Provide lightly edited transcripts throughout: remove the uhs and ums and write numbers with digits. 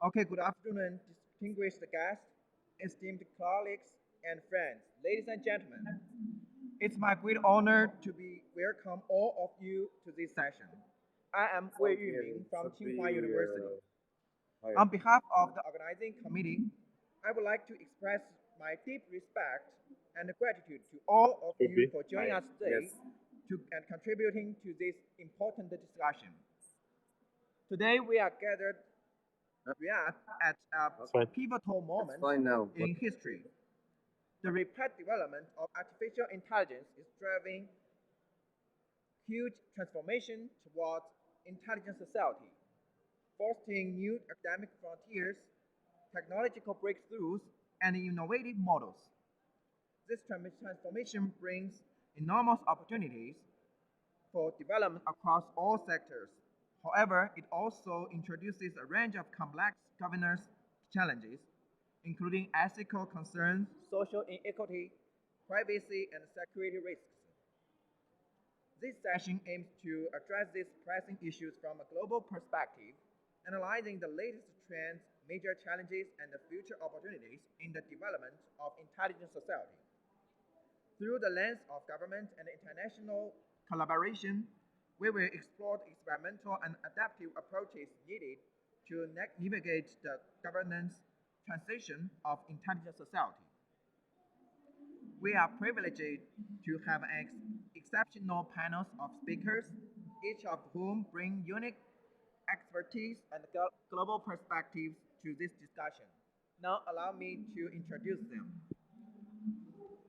Okay, good afternoon, distinguished guests, esteemed colleagues, and friends. Ladies and gentlemen, it's my great honor to be welcome all of you to this session. I am Wei Yuming from Tsinghua University. On behalf of the organizing committee, I would like to express my deep respect and gratitude to all of you for joining us today and contributing to this important discussion. Today, we are at a pivotal moment in history. The rapid development of artificial intelligence is driving huge transformation towards intelligent society, fostering new academic frontiers, technological breakthroughs, and innovative models. This transformation brings enormous opportunities for development across all sectors. However, it also introduces a range of complex governance challenges, including ethical concerns, social inequity, privacy, and security risks. This session aims to address these pressing issues from a global perspective, analyzing the latest trends, major challenges, and the future opportunities in the development of intelligent society. Through the lens of government and international collaboration, we will explore the experimental and adaptive approaches needed to navigate the governance transition of intelligent society. We are privileged to have an exceptional panel of speakers, each of whom bring unique expertise and global perspectives to this discussion. Now allow me to introduce them.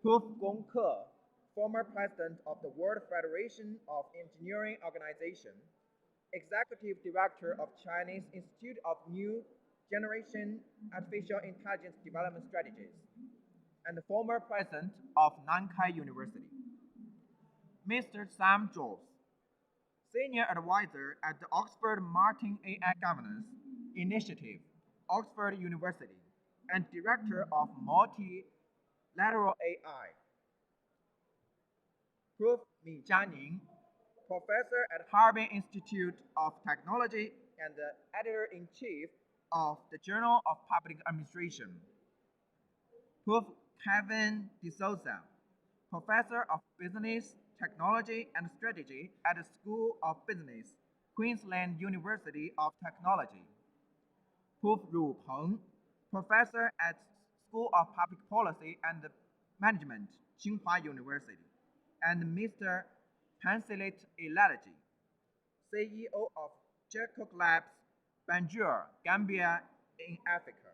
Prof. Gongke, former president of the World Federation of Engineering Organization, executive director of Chinese Institute of New Generation Artificial Intelligence Development Strategies, and the former president of Nankai University. Mr. Sam Jones, senior advisor at the Oxford Martin AI Governance Initiative, Oxford University, and director of Multilateral AI. Prof. Mi Jianing, professor at Harbin Institute of Technology and the editor-in-chief of the Journal of Public Administration. Prof. Kevin D'Souza, professor of business, technology, and strategy at the School of Business, Queensland University of Technology. Prof. Ru Peng, professor at School of Public Policy and Management, Tsinghua University, and Mr. Panselit Elalaji, CEO of Jacob Labs, Banjul, Gambia in Africa.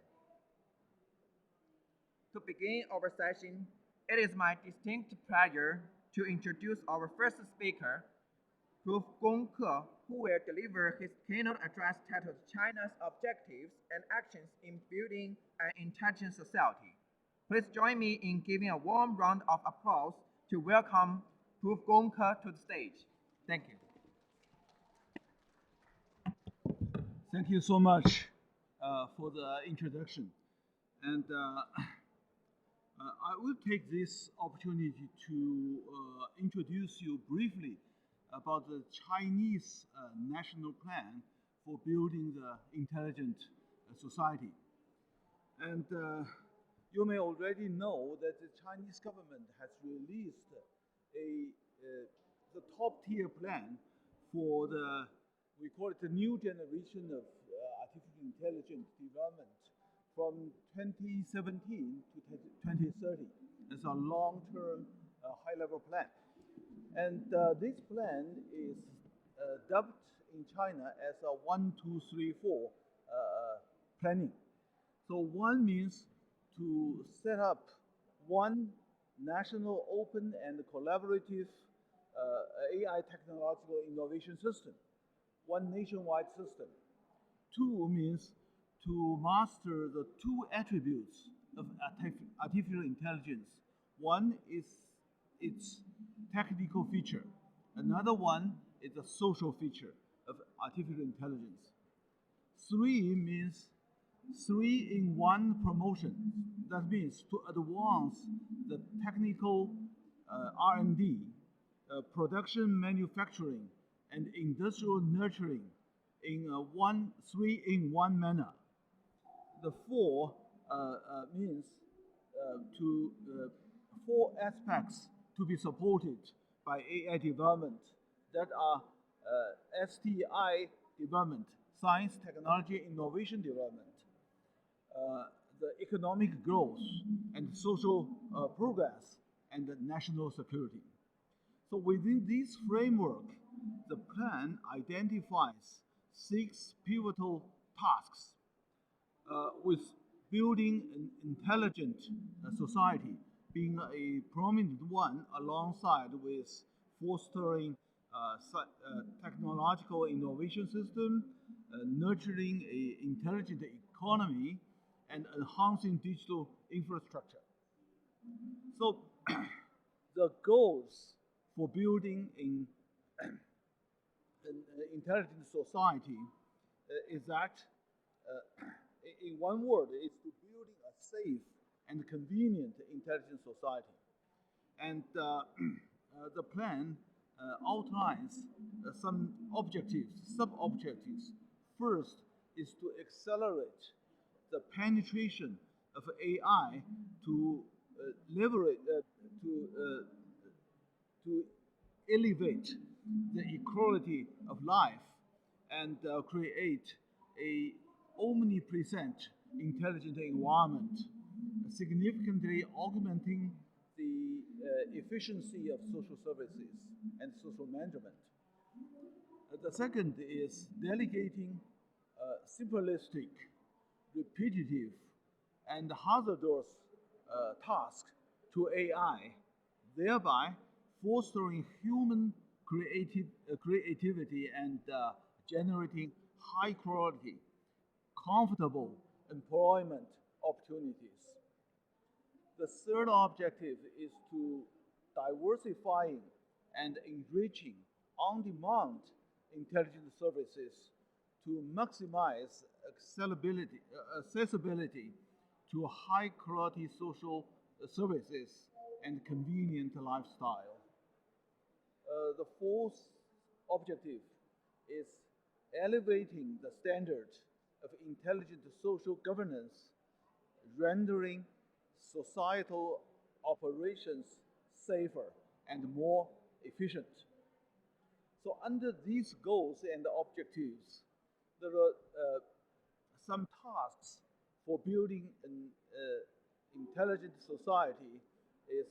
To begin our session, it is my distinct pleasure to introduce our first speaker, Prof. Gong Ke, who will deliver his keynote address titled China's Objectives and Actions in Building an Intelligent Society. Please join me in giving a warm round of applause to welcome Prof. Gong Ke to the stage. Thank you. Thank you so much for the introduction. And I will take this opportunity to introduce you briefly about the Chinese national plan for building the intelligent society. And you may already know that the Chinese government has released the top-tier plan for we call it the new generation of artificial intelligence development from 2017 to 2030. It's a long-term, high-level plan. And this plan is dubbed in China as a 1, 2, 3, 4 planning. So one means to set up one national open and collaborative AI technological innovation system, one nationwide system. Two means to master the two attributes of artificial intelligence. One is its technical feature. Another one is the social feature of artificial intelligence. Three means three-in-one promotion. That means to advance the technical R&D, production manufacturing, and industrial nurturing in a three-in-one manner. The four means to four aspects to be supported by AI development that are STI development, science, technology, innovation development, the economic growth and social progress, and the national security. So within this framework, the plan identifies 6 pivotal tasks with building an intelligent society being a prominent one alongside with fostering technological innovation system, nurturing an intelligent economy, and enhancing digital infrastructure. So the goals for building an intelligent society is that, in one word, is to building a safe and convenient intelligent society. And the plan outlines some objectives, sub-objectives. First is to accelerate the penetration of AI to leverage, to elevate the equality of life and create a omnipresent intelligent environment, significantly augmenting the efficiency of social services and social management. The second is delegating simplistic, repetitive, and hazardous tasks to AI, thereby fostering human creativity and generating high quality, comfortable employment opportunities. The third objective is to diversifying and enriching on-demand intelligence services to maximize accessibility to high-quality social services and convenient lifestyle. The fourth objective is elevating the standard of intelligent social governance, rendering societal operations safer and more efficient. So under these goals and objectives, there are some tasks for building an intelligent society is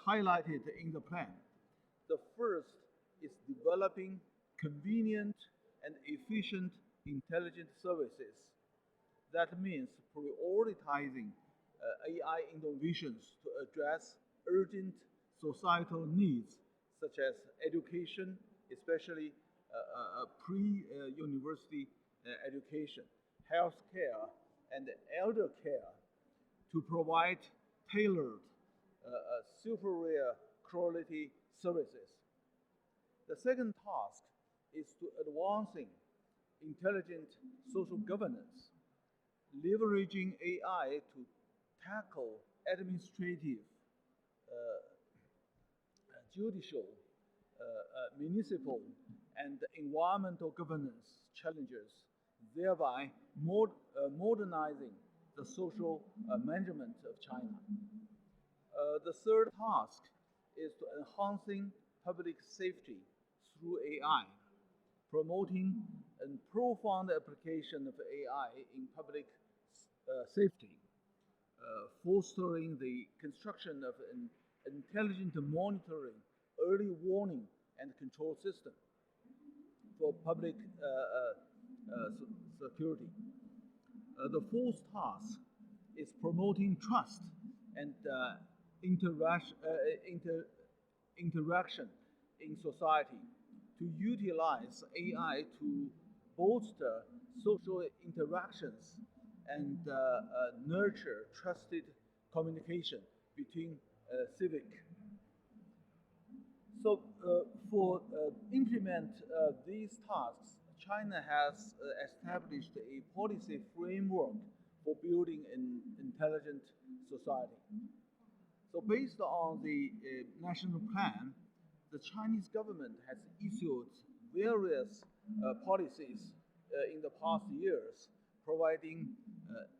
highlighted in the plan. The first is developing convenient and efficient intelligent services. That means prioritizing AI innovations to address urgent societal needs such as education, especially pre-university education, healthcare, and elder care, to provide tailored, superior quality services. The second task is to advancing intelligent social governance, leveraging AI to tackle administrative, judicial, municipal, and environmental governance challenges, thereby modernizing the social management of China. The third task is to enhancing public safety through AI, promoting a profound application of AI in public safety, fostering the construction of an intelligent monitoring, early warning, and control system for public security. The fourth task is promoting trust and interaction in society to utilize AI to bolster social interactions and nurture trusted communication between civic. So for implement these tasks, China has established a policy framework for building an intelligent society. So based on the national plan, the Chinese government has issued various policies in the past years providing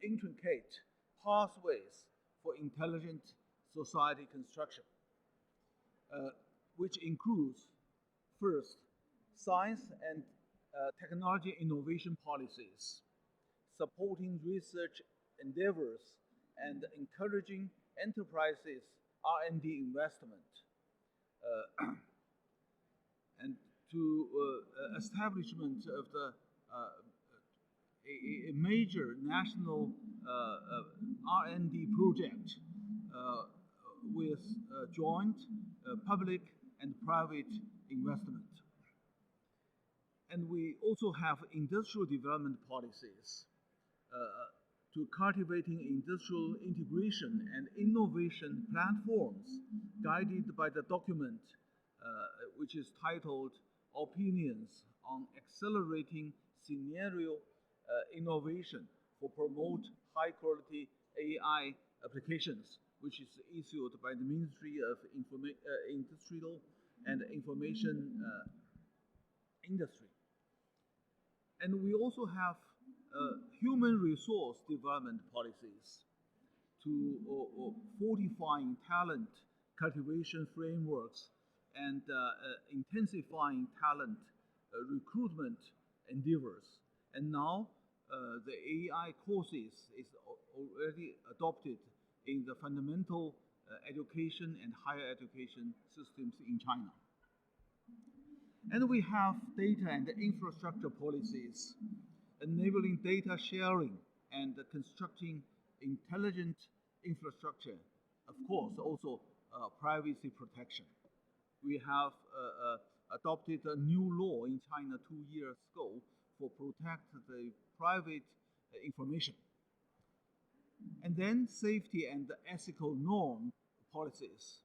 intricate pathways for intelligent society construction, which includes, first, science and technology innovation policies, supporting research endeavors and encouraging enterprises R&D investment, and to establishment of a major national R&D project with joint public and private investment. And we also have industrial development policies to cultivating industrial integration and innovation platforms guided by the document which is titled Opinions on Accelerating Scenario Innovation for Promote High Quality AI Applications, which is issued by the Ministry of Industrial and Information Industry. And we also have human resource development policies to fortifying talent cultivation frameworks and intensifying talent recruitment endeavors. And now the AI courses is already adopted in the fundamental education and higher education systems in China. And we have data and infrastructure policies enabling data sharing and constructing intelligent infrastructure. Of course, also privacy protection. We have adopted a new law in China 2 years ago for protect the private information. And then safety and ethical norm policies,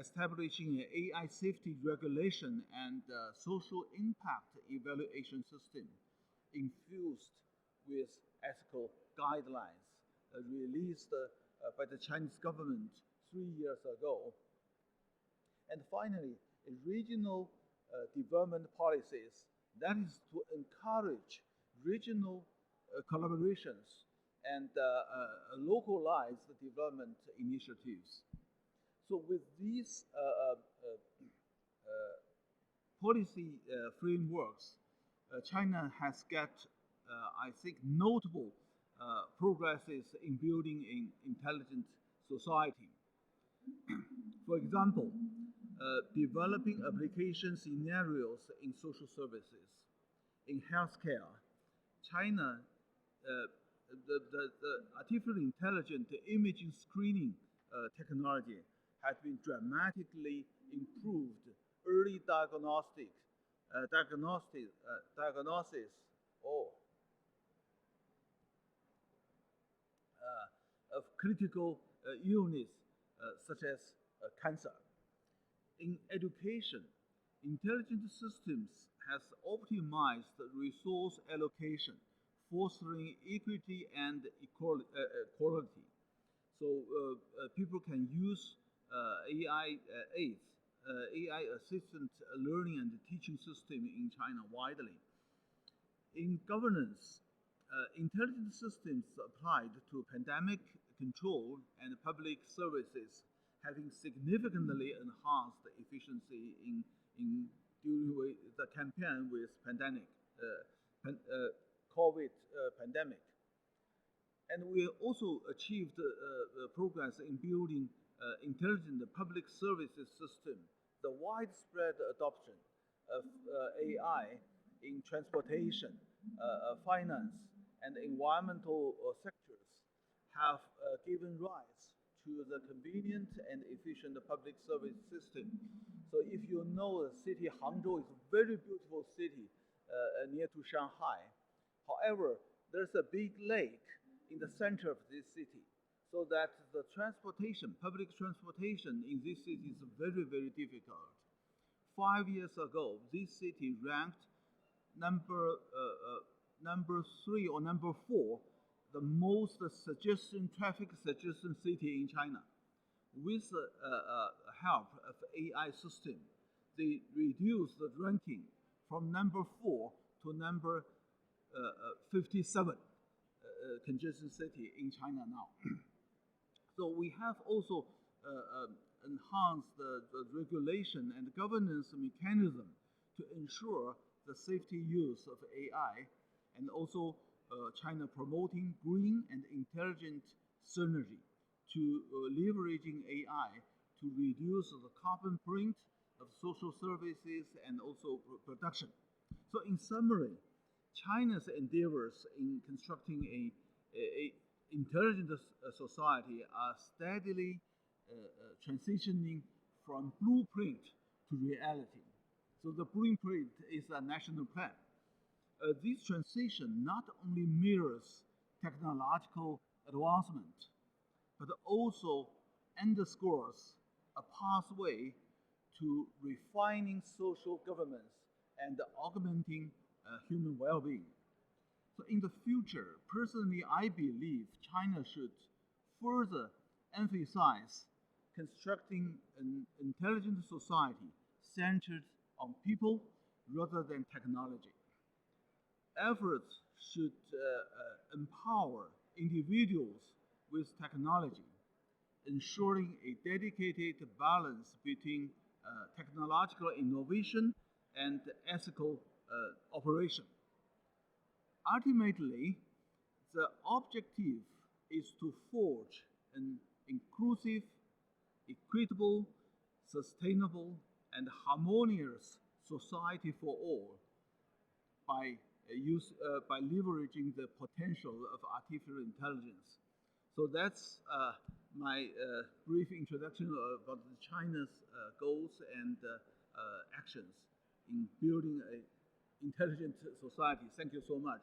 establishing an AI safety regulation and social impact evaluation system infused with ethical guidelines released by the Chinese government 3 years ago. And finally, regional development policies, that is to encourage regional collaborations and localized development initiatives. So with these policy frameworks, China has got, I think, notable progresses in building an intelligent society. For example, developing application scenarios in social services, in healthcare. China, the artificial intelligent imaging screening technology has been dramatically improved. Early diagnosis of critical illness such as cancer. In education, intelligent systems has optimized resource allocation, fostering equity and equality. So people can use AI aids, AI assistant learning and teaching system in China widely. In governance, intelligent systems applied to pandemic control and public services having significantly enhanced the efficiency in during the campaign with COVID pandemic. And we also achieved progress in building intelligent public services system. The widespread adoption of AI in transportation, finance, and environmental sectors have given rise to the convenient and efficient public service system. So if you know the city, Hangzhou is a very beautiful city near to Shanghai. However, there's a big lake in the center of this city, so that the transportation, public transportation in this city is very, very difficult. 5 years ago, this city ranked number 3 or number 4, the most traffic suggestion city in China. With the help of AI system, they reduced the ranking from number 4 to number 57 congested city in China now. So we have also enhanced the regulation and governance mechanism to ensure the safety use of AI, and also China promoting green and intelligent synergy to leveraging AI to reduce the carbon print of social services and also production. So in summary, China's endeavors in constructing a intelligent society are steadily transitioning from blueprint to reality. So the blueprint is a national plan. This transition not only mirrors technological advancement, but also underscores a pathway to refining social governance and augmenting human well-being. So in the future, personally, I believe China should further emphasize constructing an intelligent society centered on people rather than technology. Efforts should empower individuals with technology, ensuring a dedicated balance between technological innovation and ethical operation. Ultimately, the objective is to forge an inclusive, equitable, sustainable, and harmonious society for all by by leveraging the potential of artificial intelligence. So that's my brief introduction about China's goals and actions in building an intelligent society. Thank you so much.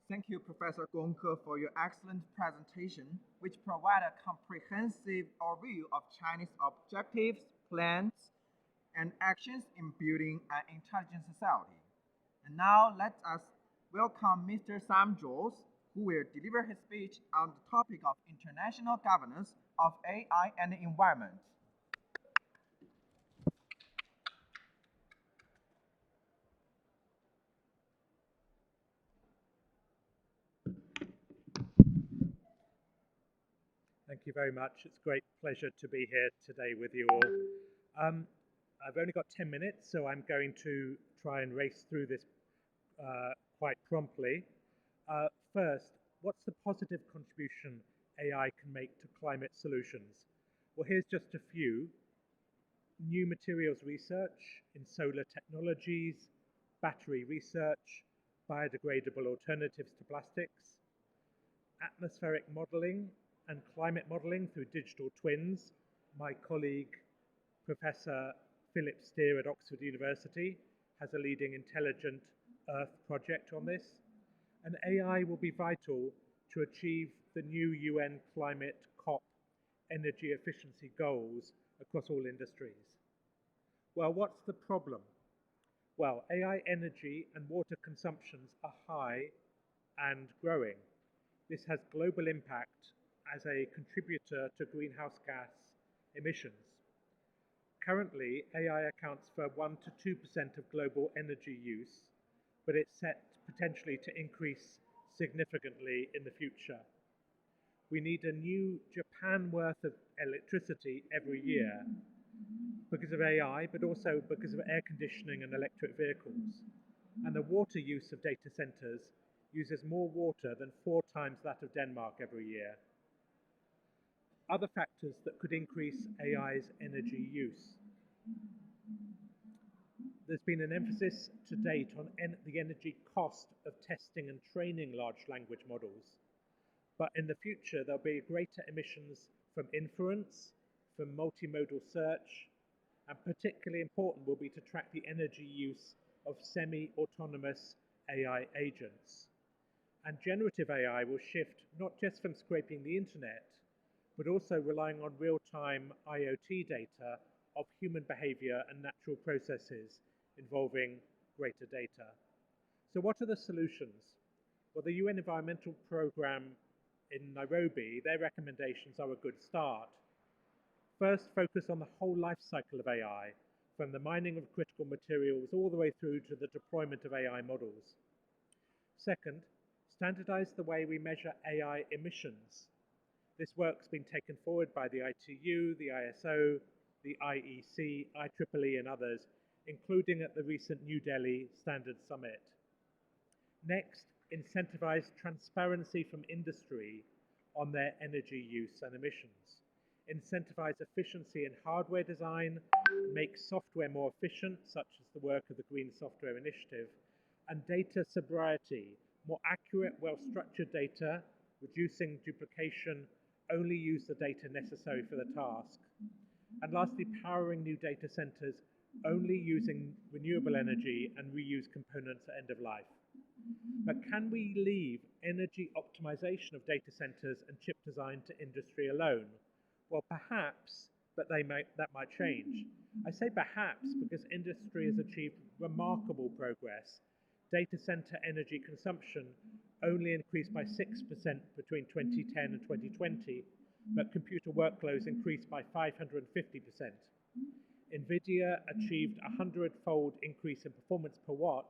Thank you, Professor Gongke, for your excellent presentation, which provided a comprehensive overview of Chinese objectives, plans, and actions in building an intelligent society. And now let us welcome Mr. Sam Jones, who will deliver his speech on the topic of international governance of AI and the environment. Thank you very much. It's a great pleasure to be here today with you all. I've only got 10 minutes, so I'm going to try and race through this quite promptly. First, what's the positive contribution AI can make to climate solutions? Well, here's just a few. New materials research in solar technologies, battery research, biodegradable alternatives to plastics, atmospheric modeling and climate modeling through digital twins. My colleague, Professor Philip Steer at Oxford University, has a leading intelligent Earth project on this. And AI will be vital to achieve the new UN climate COP energy efficiency goals across all industries. Well, what's the problem? Well, AI energy and water consumptions are high and growing. This has global impact as a contributor to greenhouse gas emissions. Currently, AI accounts for 1 to 2% of global energy use, but it's set potentially to increase significantly in the future. We need a new Japan worth of electricity every year because of AI, but also because of air conditioning and electric vehicles. And the water use of data centers uses more water than 4 times that of Denmark every year. Other factors that could increase AI's energy use. There's been an emphasis to date on the energy cost of testing and training large language models. But in the future, there'll be greater emissions from inference, from multimodal search, and particularly important will be to track the energy use of semi-autonomous AI agents. And generative AI will shift not just from scraping the internet, but also relying on real-time IoT data of human behavior and natural processes involving greater data. So what are the solutions? Well, the UN Environmental Programme in Nairobi, their recommendations are a good start. First, focus on the whole life cycle of AI, from the mining of critical materials all the way through to the deployment of AI models. Second, standardize the way we measure AI emissions. This work's been taken forward by the ITU, the ISO, the IEC, IEEE, and others, including at the recent New Delhi Standards Summit. Next, incentivize transparency from industry on their energy use and emissions. Incentivize efficiency in hardware design, make software more efficient, such as the work of the Green Software Initiative, and data sobriety, more accurate, well-structured data, reducing duplication, only use the data necessary for the task. And lastly, powering new data centers, only using renewable energy and reuse components at end of life. But can we leave energy optimization of data centers and chip design to industry alone? Well, perhaps, but that might change. I say perhaps because industry has achieved remarkable progress. Data center energy consumption only increased by 6% between 2010 and 2020, but computer workloads increased by 550%. NVIDIA achieved a 100-fold increase in performance per watt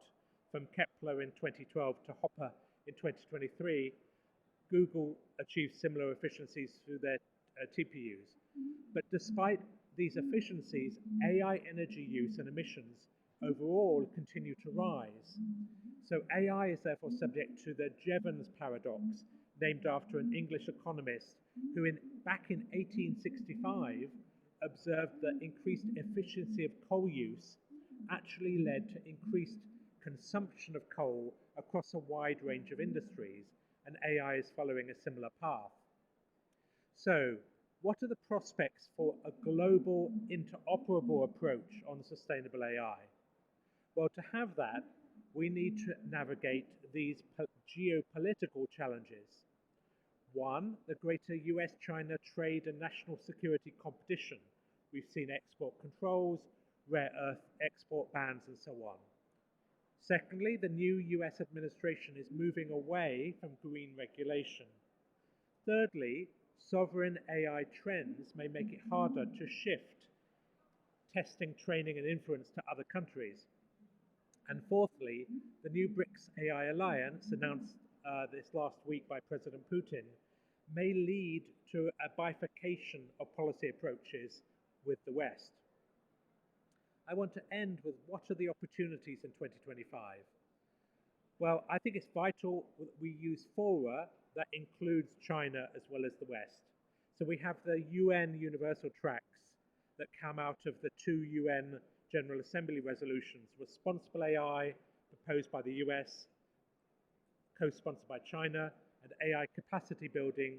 from Kepler in 2012 to Hopper in 2023. Google achieved similar efficiencies through their TPUs. But despite these efficiencies, AI energy use and emissions overall continue to rise. So AI is therefore subject to the Jevons paradox, named after an English economist who back in 1865 observed that increased efficiency of coal use actually led to increased consumption of coal across a wide range of industries, and AI is following a similar path. So, what are the prospects for a global interoperable approach on sustainable AI? Well, to have that, we need to navigate these geopolitical challenges. One, the greater US-China trade and national security competition. We've seen export controls, rare earth export bans, and so on. Secondly, the new US administration is moving away from green regulation. Thirdly, sovereign AI trends may make it harder to shift testing, training, and influence to other countries. And fourthly, the new BRICS AI alliance, announced this last week by President Putin, may lead to a bifurcation of policy approaches with the West. I want to end with what are the opportunities in 2025? Well, I think it's vital that we use fora that includes China as well as the West. So we have the UN Universal Tracks that come out of the 2 UN General Assembly resolutions: responsible AI, proposed by the US, co-sponsored by China, and AI capacity building,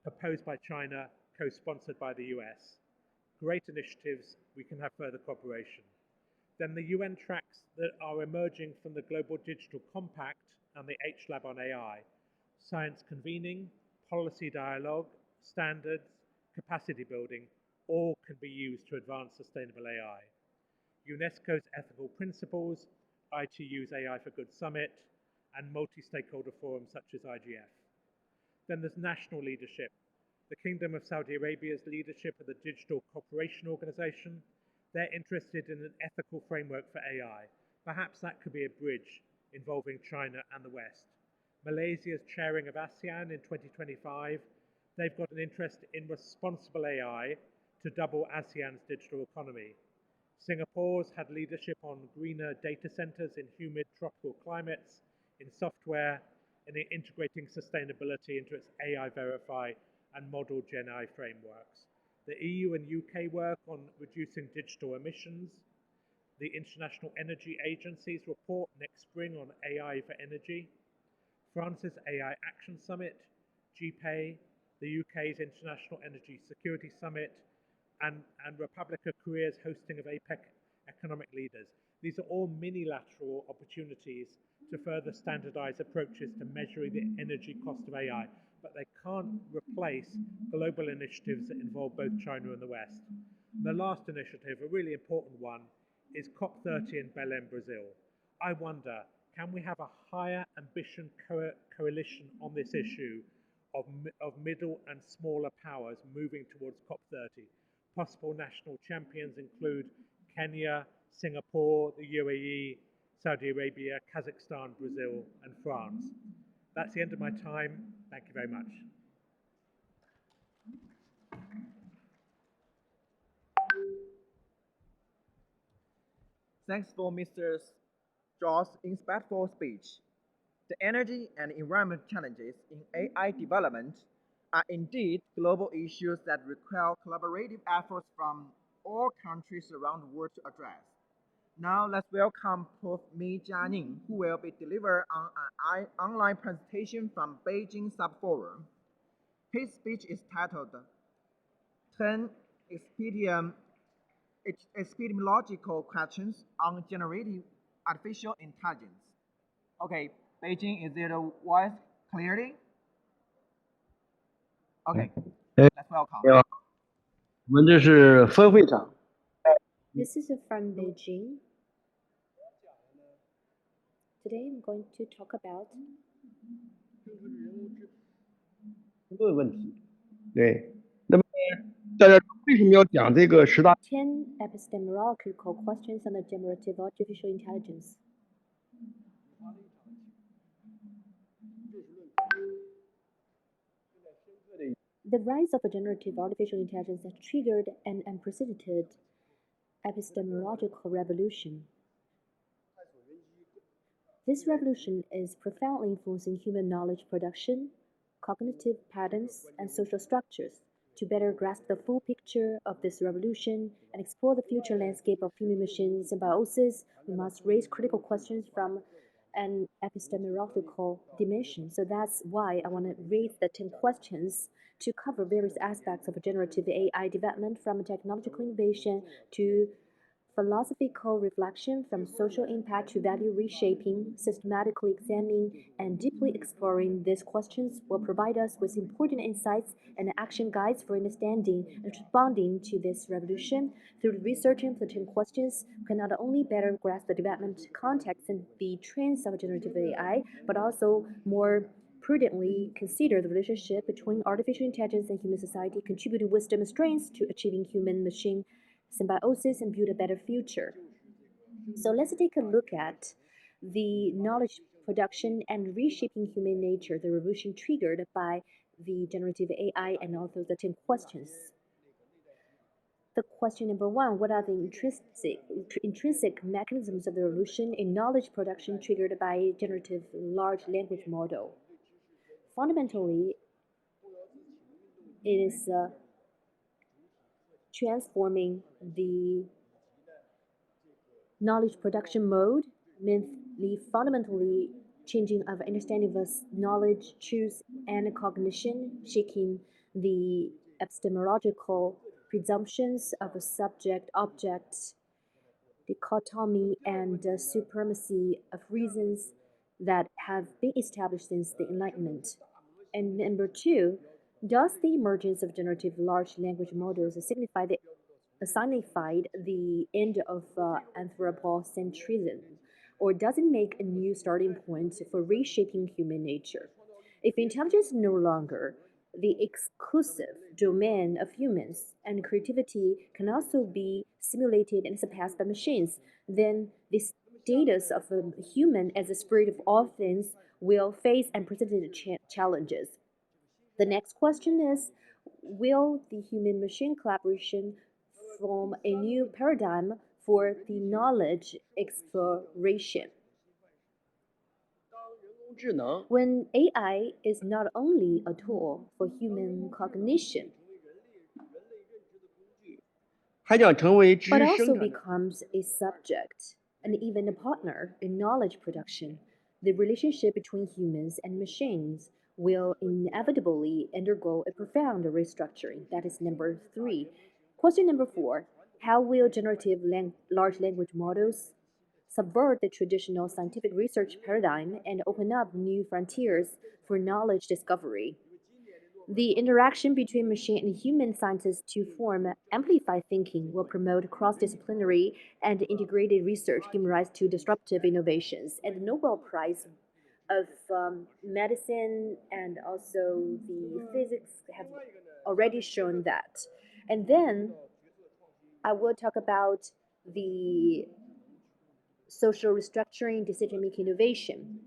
proposed by China, co-sponsored by the US. Great initiatives, we can have further cooperation. Then the UN tracks that are emerging from the Global Digital Compact and the H-Lab on AI. Science convening, policy dialogue, standards, capacity building, all can be used to advance sustainable AI. UNESCO's ethical principles, ITU's AI for Good Summit, and multi-stakeholder forums such as IGF. Then there's national leadership. The Kingdom of Saudi Arabia's leadership of the Digital Cooperation Organization. They're interested in an ethical framework for AI. Perhaps that could be a bridge involving China and the West. Malaysia's chairing of ASEAN in 2025. They've got an interest in responsible AI to double ASEAN's digital economy. Singapore's had leadership on greener data centers in humid tropical climates, in software, and in integrating sustainability into its AI Verify and Model Gen AI frameworks. The EU and UK work on reducing digital emissions. The International Energy Agency's report next spring on AI for energy. France's AI Action Summit, GPay, the UK's International Energy Security Summit, and Republic of Korea's hosting of APEC economic leaders. These are all minilateral opportunities to further standardize approaches to measuring the energy cost of AI, but they can't replace global initiatives that involve both China and the West. The last initiative, a really important one, is COP30 in Belém, Brazil. I wonder, can we have a higher ambition coalition on this issue of middle and smaller powers moving towards COP30? Possible national champions include Kenya, Singapore, the UAE, Saudi Arabia, Kazakhstan, Brazil, and France. That's the end of my time. Thank you very much. Thanks for Mr. Zhou's insightful speech. The energy and environment challenges in AI development are indeed global issues that require collaborative efforts from all countries around the world to address. Now let's welcome Prof. Mi Jianing, who will be delivered on an online presentation from Beijing Subforum. His speech is titled 10 Epidemiological Questions on Generative Artificial Intelligence. Okay, Beijing, is there a voice clearly? Okay, let's welcome. 我们这是分会场。 This is from Beijing. Today I'm going to talk about 论问题。对，那么大家为什么要讲这个10大？ 10 epistemological questions on the generative artificial intelligence. The rise of a generative artificial intelligence has triggered an unprecedented epistemological revolution. This revolution is profoundly influencing human knowledge production, cognitive patterns, and social structures. To better grasp the full picture of this revolution and explore the future landscape of human-machine symbiosis, we must raise critical questions from an epistemological dimension. So that's why I want to raise the 10 questions to cover various aspects of generative AI development, from technological innovation to philosophical reflection, from social impact to value reshaping. Systematically examining and deeply exploring these questions will provide us with important insights and action guides for understanding and responding to this revolution. Through researching the 10 questions, we can not only better grasp the development context and the trends of generative AI, but also more prudently consider the relationship between artificial intelligence and human society, contributing wisdom and strengths to achieving human-machine symbiosis and build a better future. So let's take a look at the knowledge production and reshaping human nature, the revolution triggered by the generative AI, and also the 10 questions. The question number 1, what are the intrinsic mechanisms of the revolution in knowledge production triggered by generative large language model? Fundamentally, it is transforming the knowledge production mode, mainly fundamentally changing of understanding of knowledge, truth, and cognition, shaking the epistemological presumptions of a subject-object dichotomy and supremacy of reasons that have been established since the Enlightenment. And number 2, does the emergence of generative large language models signify the end of anthropocentrism, or does it make a new starting point for reshaping human nature? If intelligence is no longer the exclusive domain of humans, and creativity can also be simulated and surpassed by machines, then the status of a human as a spirit of all things will face unprecedented challenges. The next question is, will the human-machine collaboration form a new paradigm for the knowledge exploration? When AI is not only a tool for human cognition, but also becomes a subject and even a partner in knowledge production, the relationship between humans and machines will inevitably undergo a profound restructuring. That is number 3. Question number 4, how will generative large language models subvert the traditional scientific research paradigm and open up new frontiers for knowledge discovery? The interaction between machine and human scientists to form amplified thinking will promote cross-disciplinary and integrated research, giving rise to disruptive innovations. And the Nobel Prize of medicine and also the physics have already shown that. And then I will talk about the social restructuring, decision-making innovation,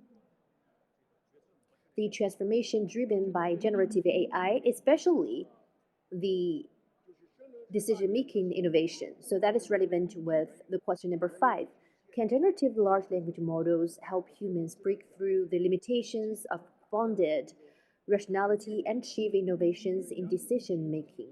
the transformation driven by generative AI, especially the decision-making innovation. So that is relevant with the question number 5. Can generative large language models help humans break through the limitations of bounded rationality and achieve innovations in decision-making?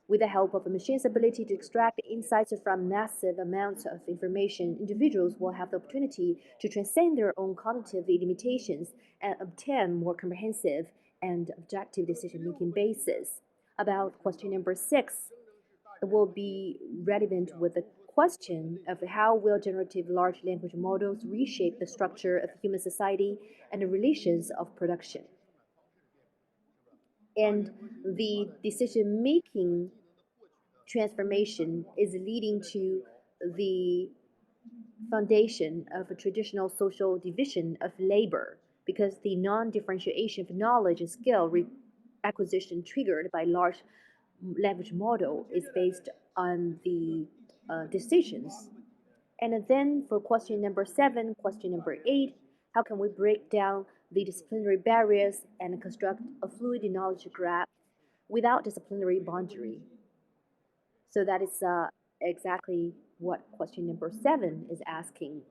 With the help of a machine's ability to extract insights from massive amounts of information, individuals will have the opportunity to transcend their own cognitive limitations and obtain more comprehensive and objective decision-making basis. About question number 6, it will be relevant with the question of how will generative large language models reshape the structure of human society and the relations of production. And the decision-making transformation is leading to the foundation of a traditional social division of labor because the non-differentiation of knowledge and skill acquisition triggered by large language model is based on the decisions. And then for question number 7, question number 8, how can we break down the disciplinary barriers and construct a fluid knowledge graph without disciplinary boundary? So that is exactly what question number 7 is asking.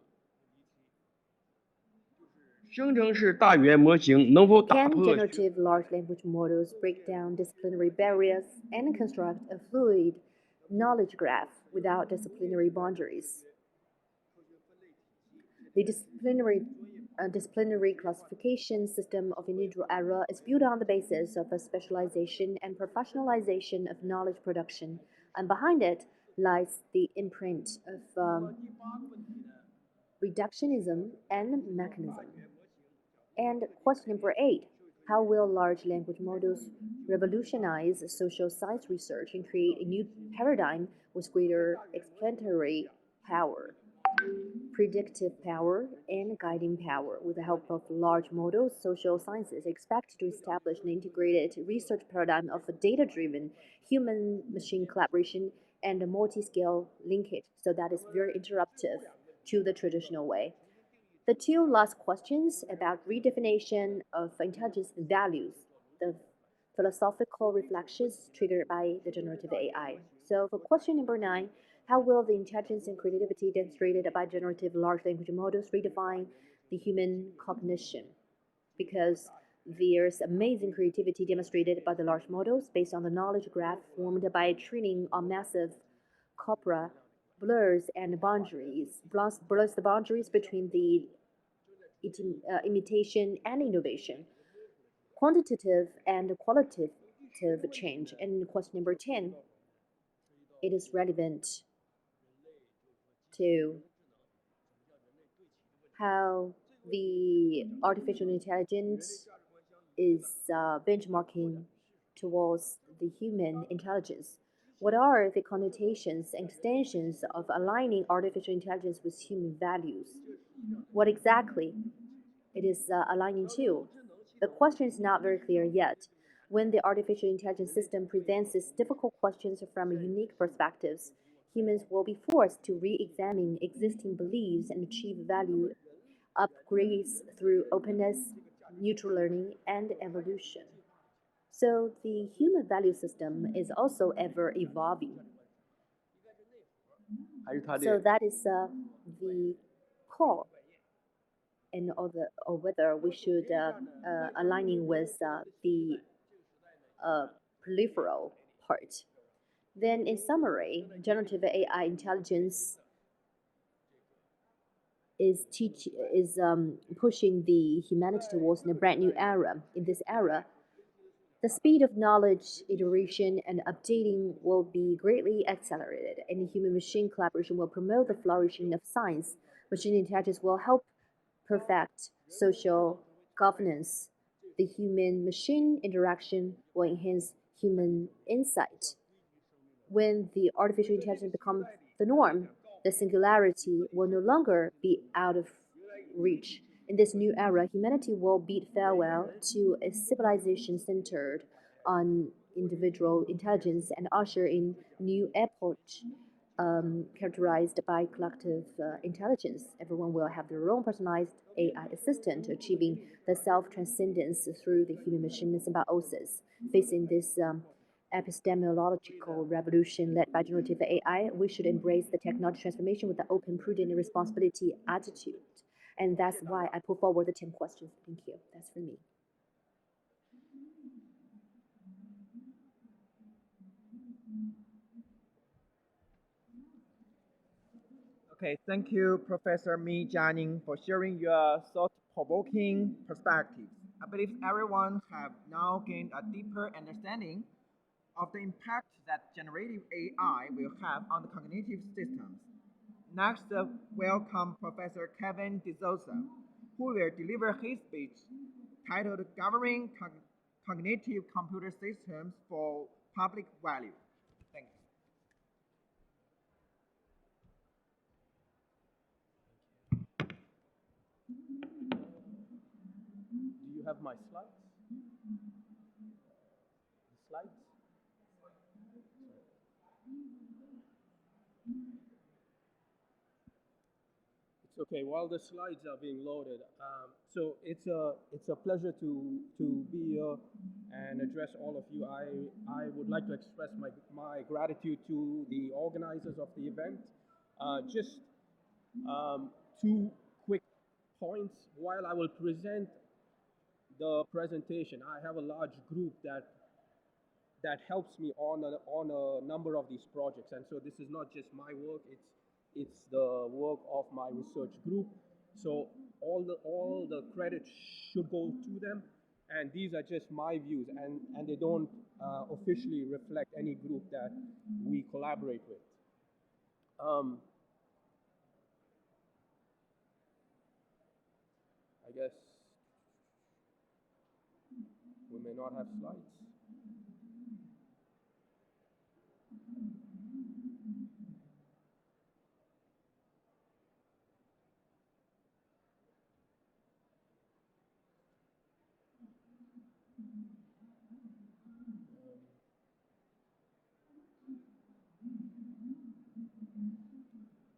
生成式大语言模型能否打 Can 破 generative large language models break down disciplinary barriers and construct a fluid knowledge graph without disciplinary boundaries? The disciplinary classification system of a new era is built on the basis of a specialization and professionalization of knowledge production, and behind it lies the imprint of reductionism and mechanism. And question number 8, how will large language models revolutionize social science research and create a new paradigm with greater explanatory power, predictive power, and guiding power? With the help of large models, social sciences expect to establish an integrated research paradigm of a data-driven human-machine collaboration and a multi-scale linkage. So that is very interruptive to the traditional way. The 2 last questions about redefinition of intelligence values, the philosophical reflections triggered by the generative AI. So for question number 9, how will the intelligence and creativity demonstrated by generative large language models redefine the human cognition? Because there's amazing creativity demonstrated by the large models based on the knowledge graph formed by training on massive corpora blurs the boundaries between the imitation and innovation, quantitative and qualitative change. And question number 10, it is relevant to how the artificial intelligence is benchmarking towards the human intelligence. What are the connotations and extensions of aligning artificial intelligence with human values? What exactly it is aligning to? The question is not very clear yet. When the artificial intelligence system presents these difficult questions from unique perspectives, humans will be forced to re-examine existing beliefs and achieve value upgrades through openness, neutral learning, and evolution. So the human value system is also ever evolving. 还是它 So 的 that is the core, and or whether we should aligning with the peripheral part. Then, in summary, generative AI intelligence is pushing the humanity towards a brand new era. In this era, the speed of knowledge, iteration, and updating will be greatly accelerated, and human-machine collaboration will promote the flourishing of science. Machine intelligence will help perfect social governance. The human-machine interaction will enhance human insight. When the artificial intelligence becomes the norm, the singularity will no longer be out of reach. In this new era, humanity will bid farewell to a civilization centered on individual intelligence and usher in new epoch characterized by collective intelligence. Everyone will have their own personalized AI assistant, achieving the self-transcendence through the human-machine symbiosis. Facing this epistemological revolution led by generative AI, we should embrace the technology transformation with an open, prudent, and responsibility attitude. And that's why I put forward the 10 questions. Thank you. That's for me. Okay, thank you, Professor Mi Jianing, for sharing your thought-provoking perspectives. I believe everyone have now gained a deeper understanding of the impact that generative AI will have on the cognitive systems. Next, welcome Professor Kevin DeSouza, who will deliver his speech titled Governing Cognitive Computer Systems for Public Value. Thank you. Do you have my slides? The slides? It's okay. While the slides are being loaded, so it's a pleasure to be here and address all of you. I would like to express my gratitude to the organizers of the event. Just two quick points. While I will present the presentation, I have a large group that helps me on a number of these projects, and so this is not just my work, it's the work of my research group. So all the credit should go to them, and these are just my views, and they don't officially reflect any group that we collaborate with. I guess we may not have slides.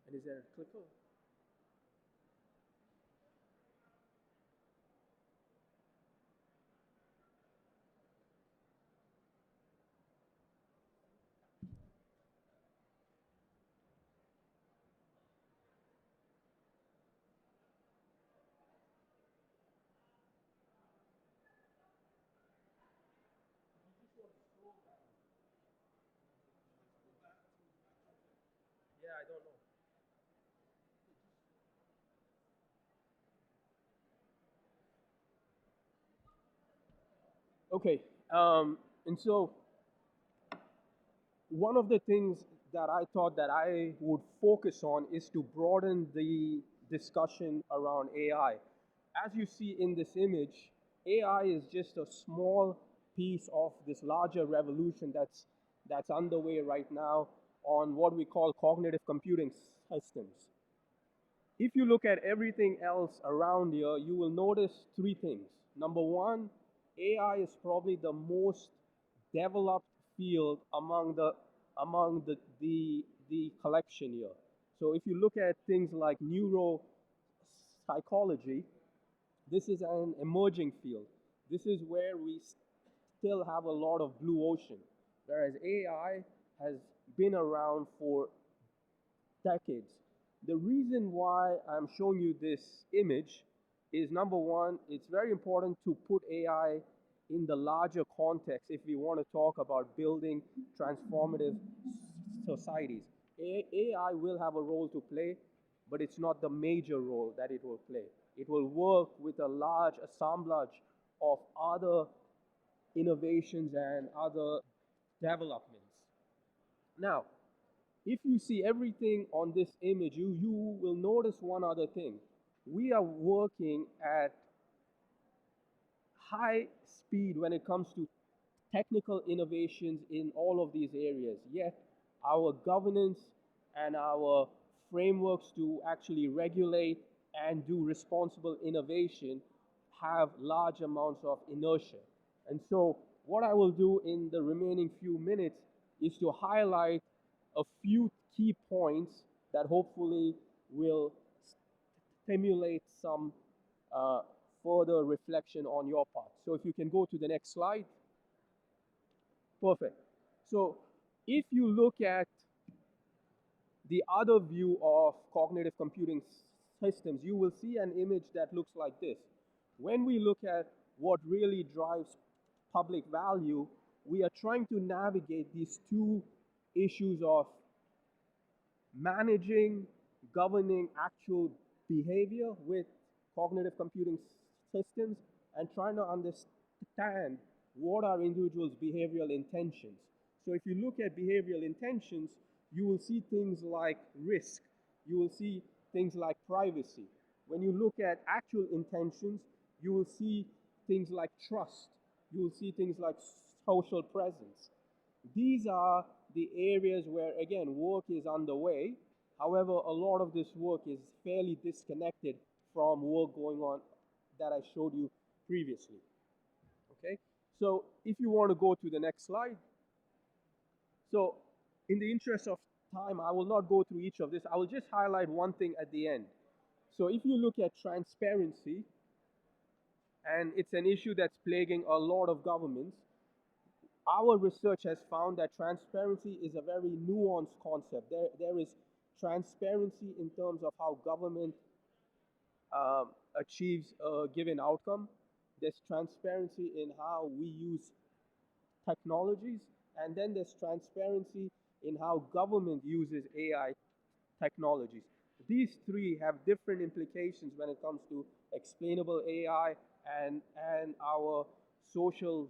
And is there a clicker? Yeah, I don't know. Okay, and so one of the things that I thought that I would focus on is to broaden the discussion around AI. As you see in this image, AI is just a small piece of this larger revolution that's underway right now on what we call cognitive computing systems. If you look at everything else around here, you will notice three things. Number one, AI is probably the most developed field among the collection here. So if you look at things like neuropsychology, this is an emerging field. This is where we still have a lot of blue ocean, whereas AI has been around for decades. The reason why I'm showing you this image is number one, it's very important to put AI in the larger context if we want to talk about building transformative societies. AI will have a role to play, but it's not the major role that it will play. It will work with a large assemblage of other innovations and other developments. Now, if you see everything on this image, you will notice one other thing. We are working at high speed when it comes to technical innovations in all of these areas, yet our governance and our frameworks to actually regulate and do responsible innovation have large amounts of inertia. And so what I will do in the remaining few minutes is to highlight a few key points that hopefully will stimulate some uh, further reflection on your part. So if you can go to the next slide. Perfect. So if you look at the other view of cognitive computing systems, you will see an image that looks like this. When we look at what really drives public value, we are trying to navigate these two issues of managing, governing actual behavior with cognitive computing systems and trying to understand what are individuals' behavioral intentions. So if you look at behavioral intentions, you will see things like risk, you will see things like privacy. When you look at actual intentions, you will see things like trust, you will see things like social presence. These are the areas where, again, work is underway. However, a lot of this work is fairly disconnected from work going on that I showed you previously. Okay, so if you want to go to the next slide. So in the interest of time, I will not go through each of this. I will just highlight one thing at the end. So if you look at transparency, and it's an issue that's plaguing a lot of governments, our research has found that transparency is a very nuanced concept. There is transparency in terms of how government achieves a given outcome. There's transparency in how we use technologies, and then there's transparency in how government uses AI technologies. These three have different implications when it comes to explainable AI and our social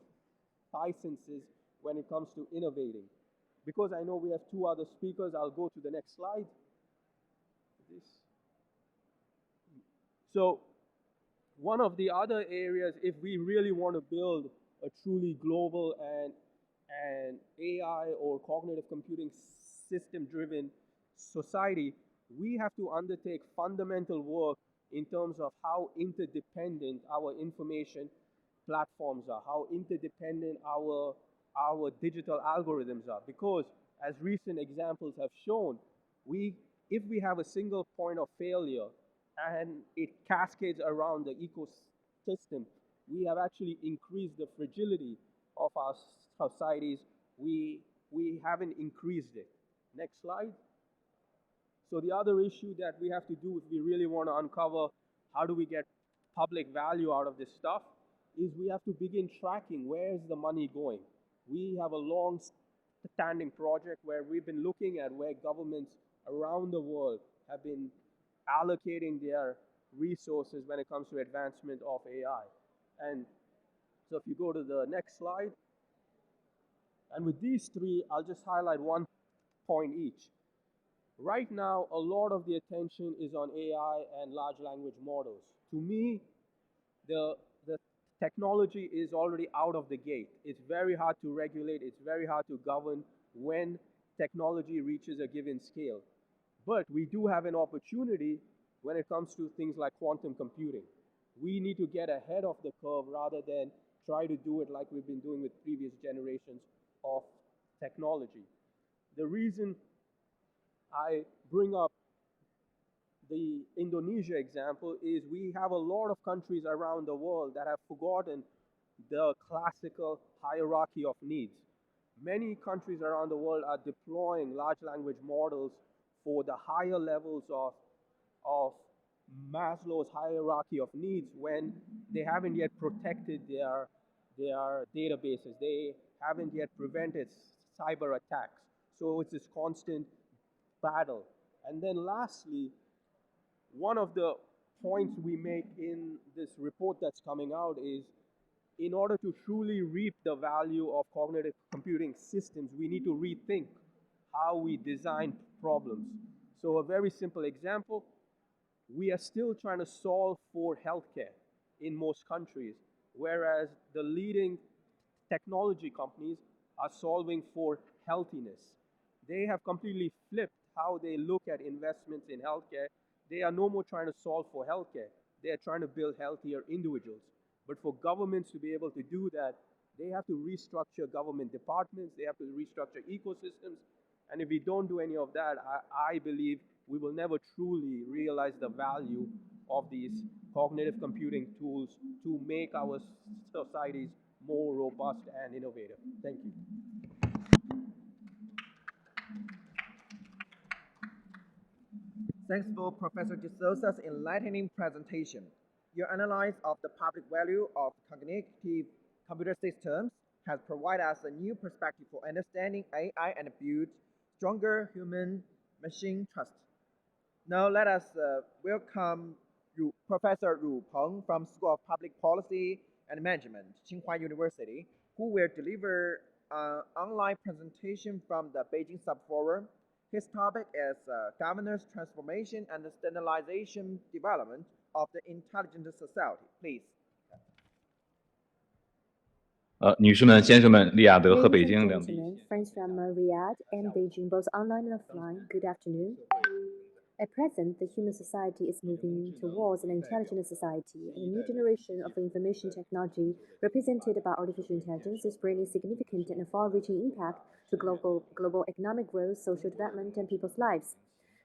licenses when it comes to innovating. Because I know we have two other speakers, I'll go to the next slide. This. So one of the other areas, if we really want to build a truly global and AI or cognitive computing system-driven society, we have to undertake fundamental work in terms of how interdependent our information platforms are, how interdependent our digital algorithms are. Because as recent examples have shown, if we have a single point of failure and it cascades around the ecosystem, we have actually increased the fragility of our societies. We haven't increased it. Next slide. So the other issue that we have to do if we really want to uncover how do we get public value out of this stuff is we have to begin tracking where is the money going. We have a long standing project where we've been looking at where governments around the world have been allocating their resources when it comes to advancement of AI. And so if you go to the next slide, and with these three, I'll just highlight one point each. Right now, a lot of the attention is on AI and large language models. To me, the technology is already out of the gate. It's very hard to regulate, it's very hard to govern when technology reaches a given scale. But we do have an opportunity when it comes to things like quantum computing. We need to get ahead of the curve rather than try to do it like we've been doing with previous generations of technology. The reason I bring up the Indonesia example is we have a lot of countries around the world that have forgotten the classical hierarchy of needs. Many countries around the world are deploying large language models for the higher levels of Maslow's hierarchy of needs when they haven't yet protected their databases. They haven't yet prevented cyber attacks. So it's this constant battle. And then lastly, one of the points we make in this report that's coming out is in order to truly reap the value of cognitive computing systems, we need to rethink how we design problems. So a very simple example, we are still trying to solve for healthcare in most countries, whereas the leading technology companies are solving for healthiness. They have completely flipped how they look at investments in healthcare. They are no more trying to solve for healthcare. They are trying to build healthier individuals. But for governments to be able to do that, they have to restructure government departments, they have to restructure ecosystems, And if we don't do any of that, I believe we will never truly realize the value of these cognitive computing tools to make our societies more robust and innovative. Thank you. Thanks for Professor De Souza's enlightening presentation. Your analysis of the public value of cognitive computer systems has provided us a new perspective for understanding AI and build stronger human-machine trust. Now let us welcome Professor Ru Peng from School of Public Policy and Management, Tsinghua University, who will deliver an online presentation from the Beijing Subforum. His topic is Governance Transformation and Standardization Development of the Intelligent Society. Please. 女士们、先生们，利雅得和 Ladies 北 and 京两地。 gentlemen, friends from Riyadh and Beijing, both online and offline, good afternoon. At present, the human society is moving towards an intelligent society, and a new generation of information technology represented by artificial intelligence is bringing significant and far-reaching impact to global economic growth, social development, and people's lives.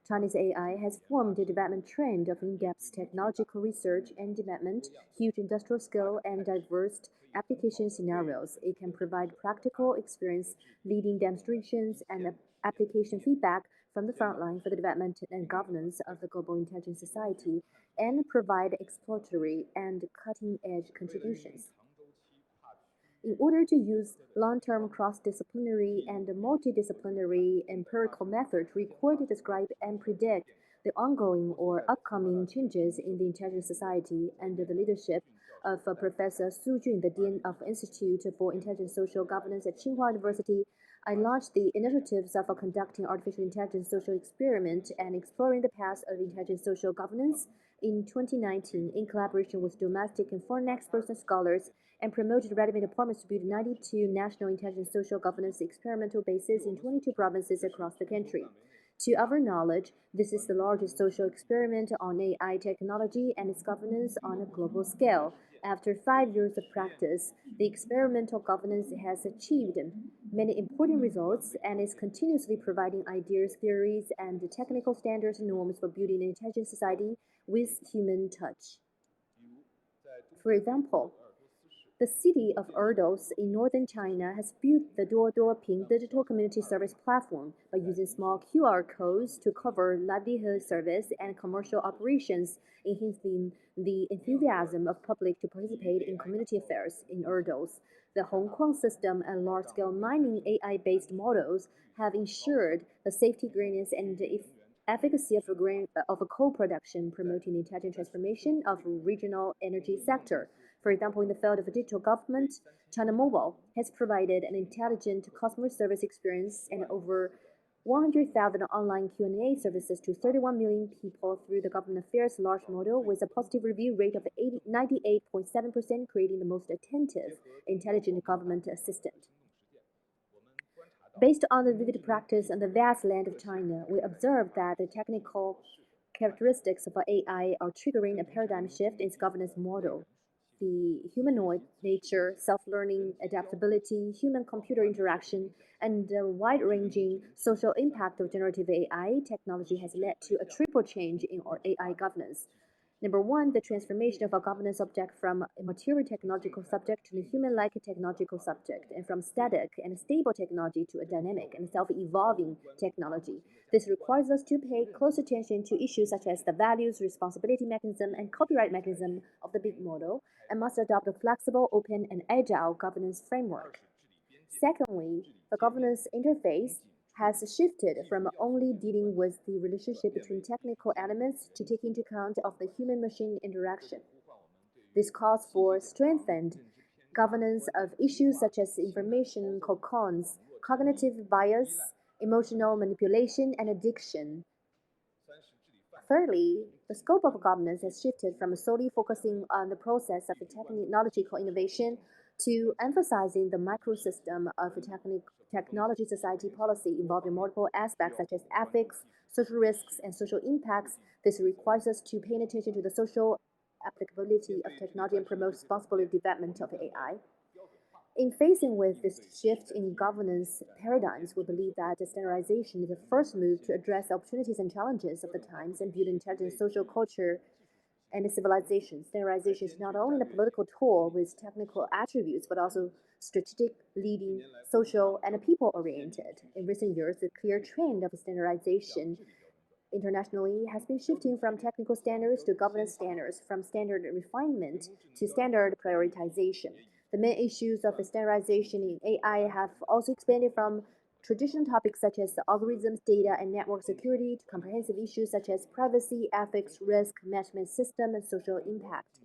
Chinese AI has formed a development trend of in-depth technological research and development, huge industrial scale, and diverse application scenarios. It can provide practical experience, leading demonstrations, and application feedback from the front line for the development and governance of the global intelligent society, and provide exploratory and cutting-edge contributions. In order to use long-term cross-disciplinary and multidisciplinary empirical methods to record, describe, and predict the ongoing or upcoming changes in the intelligent society under the leadership of Professor Su Jun, the Dean of Institute for Intelligent Social Governance at Tsinghua University, I launched the initiatives of conducting artificial intelligence social experiment and exploring the path of intelligent social governance in 2019 in collaboration with domestic and foreign experts and scholars, and promoted relevant appointments to build 92 national intelligent social governance experimental bases in 22 provinces across the country. To our knowledge, this is the largest social experiment on AI technology and its governance on a global scale. After 5 years of practice, the experimental governance has achieved many important results and is continuously providing ideas, theories, and technical standards and norms for building an intelligent society with human touch. For example, the city of Ordos in northern China has built the Duoduo digital community service platform by using small QR codes to cover livelihood service and commercial operations, enhancing the enthusiasm of public to participate in community affairs in Ordos. The Hong Kong system and large-scale mining AI-based models have ensured the safety, greenness, and efficacy of a coal production, promoting the intelligent transformation of regional energy sector. For example, in the field of digital government, China Mobile has provided an intelligent customer service experience and over 100,000 online Q&A services to 31 million people through the government affairs large model with a positive review rate of 98.7%, creating the most attentive intelligent government assistant. Based on the vivid practice on the vast land of China, we observe that the technical characteristics of AI are triggering a paradigm shift in its governance model. The humanoid nature, self-learning, adaptability, human-computer interaction, and the wide-ranging social impact of generative AI technology has led to a triple change in our AI governance. Number one, the transformation of a governance object from a material technological subject to a human-like technological subject, and from static and stable technology to a dynamic and self-evolving technology. This requires us to pay close attention to issues such as the values, responsibility mechanism, and copyright mechanism of the big model, and must adopt a flexible, open, and agile governance framework. Secondly, the governance interface has shifted from only dealing with the relationship between technical elements to take into account of the human-machine interaction. This calls for strengthened governance of issues such as information cocons, cognitive bias, emotional manipulation, and addiction. Thirdly, the scope of governance has shifted from solely focusing on the process of technological innovation to emphasizing the microsystem of technology society policy involving multiple aspects such as ethics, social risks, and social impacts. This requires us to pay attention to the social applicability of technology and promote responsible development of AI. In facing with this shift in governance paradigms, we believe that standardization is the first move to address the opportunities and challenges of the times and build intelligent social culture and civilization. Standardization is not only a political tool with technical attributes, but also strategic, leading, social, and people-oriented. In recent years, the clear trend of standardization internationally has been shifting from technical standards to governance standards, from standard refinement to standard prioritization. The main issues of standardization in AI have also expanded from traditional topics such as algorithms, data, and network security to comprehensive issues such as privacy, ethics, risk management system, and social impact.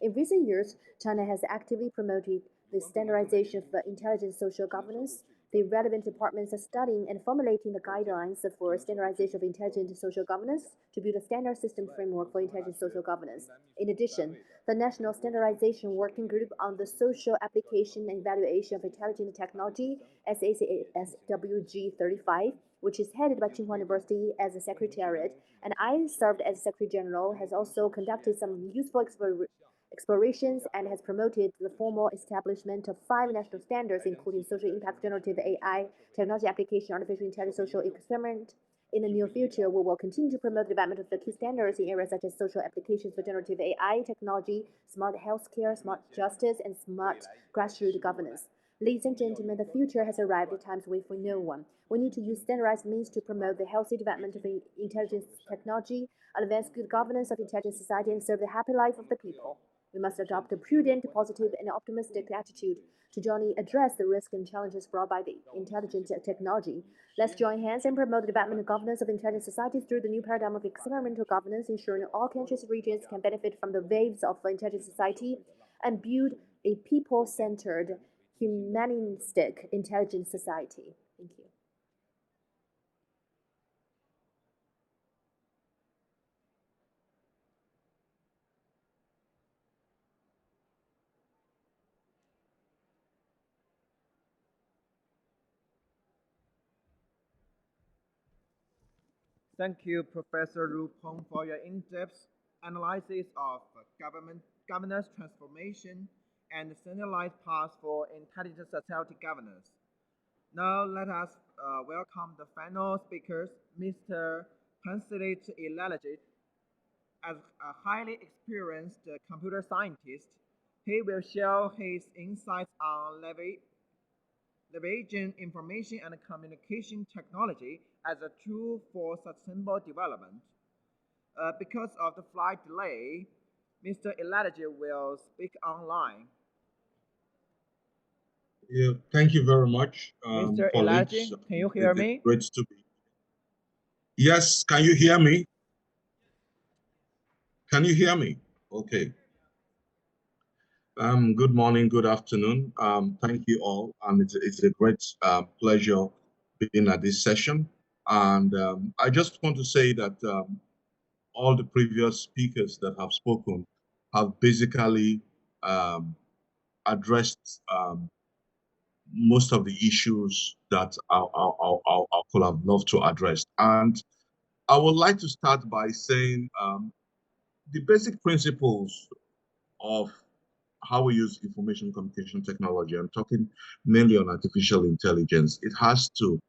In recent years, China has actively promoted the standardization of intelligent social governance. The relevant departments are studying and formulating the guidelines for standardization of intelligent social governance to build a standard system framework for intelligent social governance. In addition, the National Standardization Working Group on the Social Application and Evaluation of Intelligent Technology, SACSWG35, which is headed by Tsinghua University as a secretariat, and I served as Secretary General, has also conducted some useful explorations and has promoted the formal establishment of 5 national standards, including social impact, generative AI, technology application, artificial intelligence, social experiment. In the near future, we will continue to promote the development of the key standards in areas such as social applications for generative AI technology, smart healthcare, smart justice, and smart grassroots governance. Ladies and gentlemen, the future has arrived at times wait for no one. We need to use standardized means to promote the healthy development of intelligence technology, advance good governance of intelligent society, and serve the happy life of the people. We must adopt a prudent, positive, and optimistic attitude to jointly address the risks and challenges brought by the intelligent technology. Let's join hands and promote the development and governance of intelligent societies through the new paradigm of experimental governance, ensuring all countries and regions can benefit from the waves of intelligent society and build a people-centered, humanistic, intelligent society. Thank you. Thank you, Professor Ru Peng, for your in-depth analysis of governance transformation and centralized paths for intelligent society governance. Now let us welcome the final speakers, Mr. Pansilit Ilalajit. As a highly experienced computer scientist, he will share his insights on leveraging information and communication technology as a tool for sustainable development. Because of the flight delay, Mr. Elijah will speak online. Yeah, thank you very much, Mr. colleagues. Elijah, can you hear me? Great to be. Yes, can you hear me? Can you hear me? Okay. Good morning, good afternoon. Thank you all, and it's a great pleasure being at this session. And I just want to say that all the previous speakers that have spoken have basically addressed most of the issues that I could have loved to address. And I would like to start by saying the basic principles of how we use information communication technology. I'm talking mainly on artificial intelligence. It has to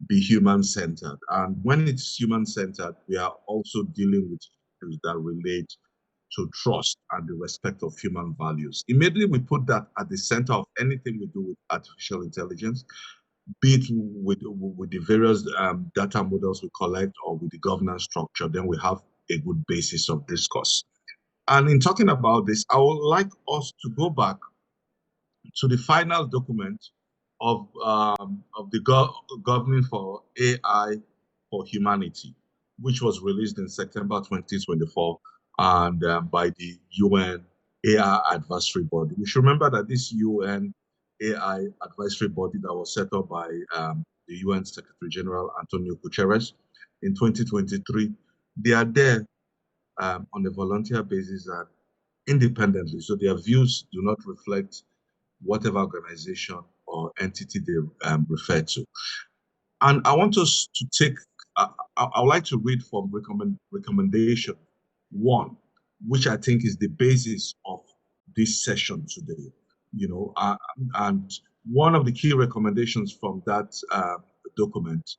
be human-centered. And when it's human-centered, we are also dealing with issues that relate to trust and the respect of human values. Immediately, we put that at the center of anything we do with artificial intelligence, be it with the various data models we collect or with the governance structure, then we have a good basis of discourse. And in talking about this, I would like us to go back to the final document of the Governing for AI for Humanity, which was released in September 2024 and by the UN AI Advisory Body. We should remember that this UN AI Advisory Body that was set up by the UN Secretary General Antonio Guterres in 2023, they are there on a volunteer basis and independently. So their views do not reflect whatever organization or entity they refer to. And I want us to take, I would like to read from recommendation 1, which I think is the basis of this session today. and one of the key recommendations from that document,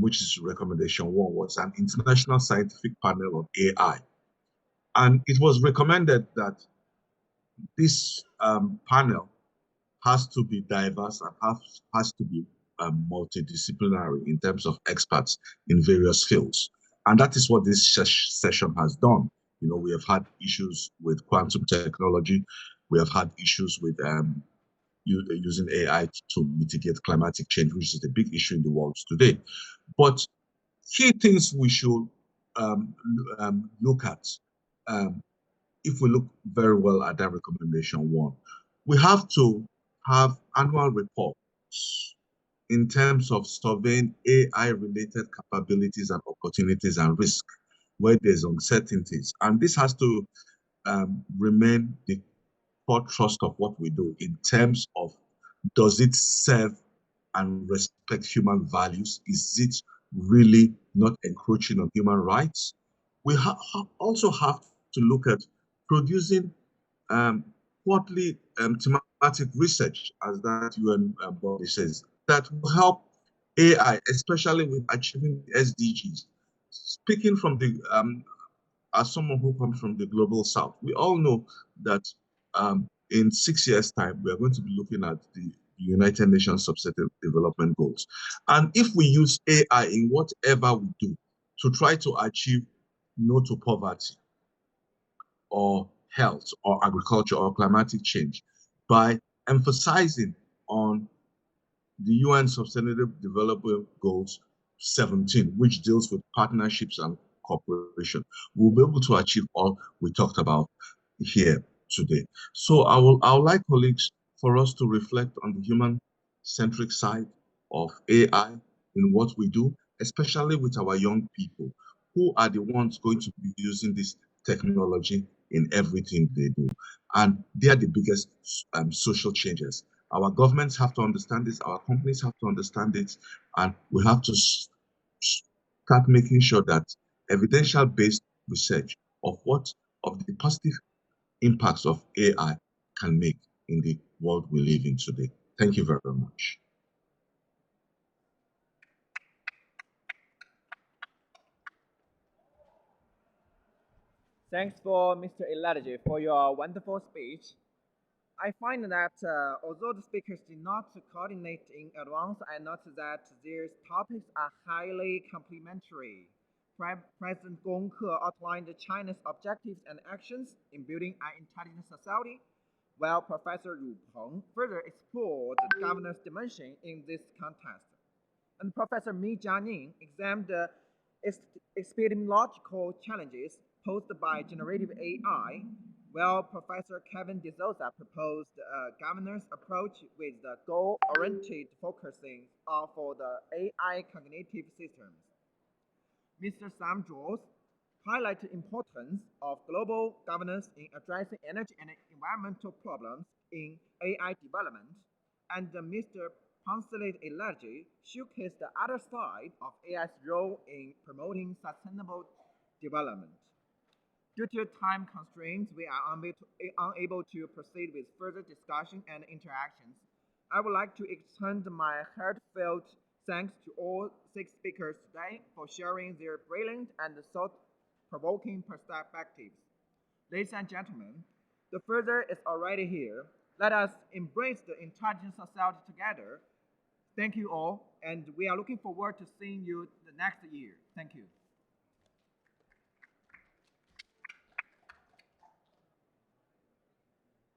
which is recommendation 1, was an international scientific panel on AI. And it was recommended that this panel has to be diverse and has to be multidisciplinary in terms of experts in various fields. And that is what this session has done. We have had issues with quantum technology. We have had issues with using AI to mitigate climatic change, which is a big issue in the world today. But key things we should look at, if we look very well at that recommendation 1, we have to have annual reports in terms of surveying AI-related capabilities and opportunities and risk where there's uncertainties. And this has to remain the core trust of what we do in terms of, does it serve and respect human values? Is it really not encroaching on human rights? We also have to look at producing quarterly thematic research, as that UN body says, that will help AI, especially with achieving SDGs. Speaking from the as someone who comes from the global south, we all know that in 6 years' time, we are going to be looking at the United Nations Sustainable Development Goals. And if we use AI in whatever we do to try to achieve no to poverty, or health, or agriculture, or climatic change, by emphasizing on the UN Sustainable Development Goals 17, which deals with partnerships and cooperation, we'll be able to achieve all we talked about here today. So I would like colleagues for us to reflect on the human-centric side of AI in what we do, especially with our young people, who are the ones going to be using this technology in everything they do. And they are the biggest social changes. Our governments have to understand this, our companies have to understand it, and we have to start making sure that evidential-based research of the positive impacts of AI can make in the world we live in today. Thank you very much. Thanks for Mr. Elijah for your wonderful speech. I find that although the speakers did not coordinate in advance, I noticed that their topics are highly complementary. President Gong He outlined China's objectives and actions in building an intelligent society, while Professor Ru Peng further explored the governance dimension in this context. And Professor Mi Jianing examined the epistemological challenges posed by generative AI, while Professor Kevin De Souza proposed a governance approach with the goal-oriented focusing on for the AI cognitive systems. Mr. Sam Jones highlighted the importance of global governance in addressing energy and environmental problems in AI development, and Mr. Poncelet Elijah showcased the other side of AI's role in promoting sustainable development. Due to time constraints, we are unable to proceed with further discussion and interactions. I would like to extend my heartfelt thanks to all 6 speakers today for sharing their brilliant and thought-provoking perspectives. Ladies and gentlemen, the future is already here. Let us embrace the intelligent society together. Thank you all, and we are looking forward to seeing you the next year. Thank you.